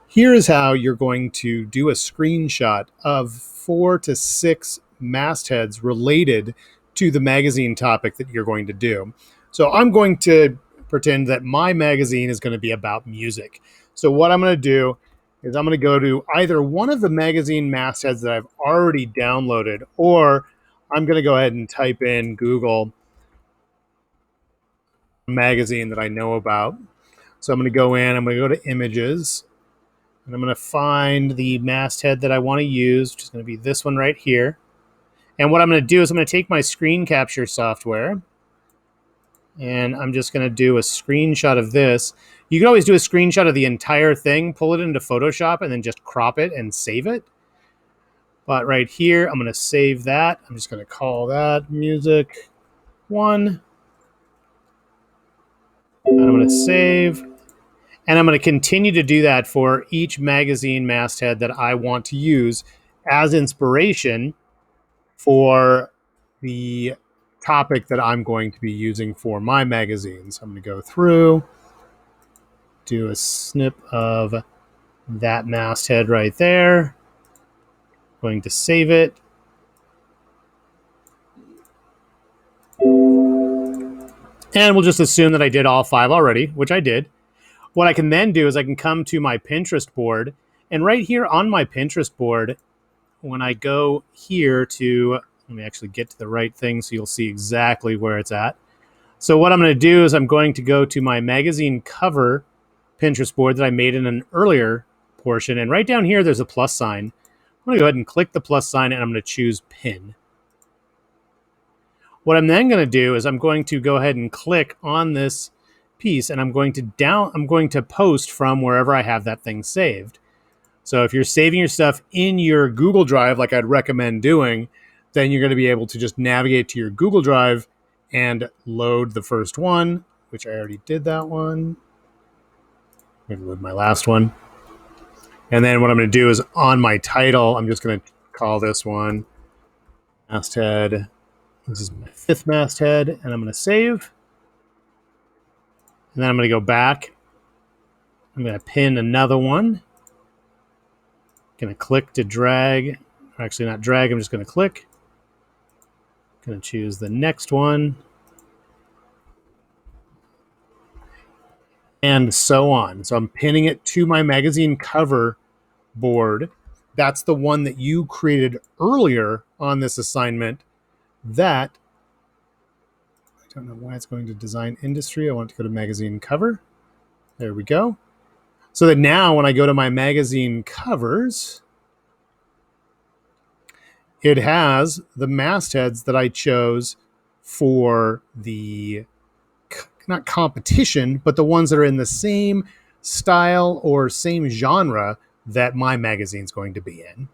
Here is how you're going to do a screenshot of 4 to 6 mastheads related to the magazine topic that you're going to do. So I'm going to pretend that my magazine is going to be about music. So what I'm going to do is I'm going to go to either one of the magazine mastheads that I've already downloaded, or I'm going to go ahead and type in Google magazine that I know about. So I'm going to go in, I'm going to go to images, and I'm going to find the masthead that I want to use, which is going to be this one right here. And what I'm going to do is I'm going to take my screen capture software, and I'm just going to do a screenshot of this. You can always do a screenshot of the entire thing, pull it into Photoshop, and then just crop it and save it. But right here, I'm going to save that. I'm just going to call that music 1. And I'm going to save. And I'm going to continue to do that for each magazine masthead that I want to use as inspiration for the topic that I'm going to be using for my magazine. So I'm going to go through, do a snip of that masthead right there. Going to save it. And we'll just assume that I did all 5 already, which I did. What I can then do is I can come to my Pinterest board, and right here on my Pinterest board, when I go here to, let me actually get to the right thing so you'll see exactly where it's at. So what I'm going to do is I'm going to go to my magazine cover Pinterest board that I made in an earlier portion, and right down here there's a plus sign. I'm going to go ahead and click the plus sign, and I'm going to choose pin. What I'm then going to do is I'm going to go ahead and click on this piece, and I'm going to post from wherever I have that thing saved. So if you're saving your stuff in your Google Drive, like I'd recommend doing, then you're going to be able to just navigate to your Google Drive and load the first one, which I already did that one. I'm going to load my last one. And then what I'm going to do is on my title, I'm just going to call this one masthead. This is my 5th masthead, and I'm going to save. And then I'm going to go back. I'm going to pin another one. Going to click to drag. Actually, not drag. I'm just going to click. Going to choose the next one. And so on. So I'm pinning it to my magazine cover board. That's the one that you created earlier on this assignment. That, I don't know why it's going to design industry. I want it to go to magazine cover. There we go. So that now when I go to my magazine covers, it has the mastheads that I chose for the, not competition, but the ones that are in the same style or same genre that my magazine's going to be in.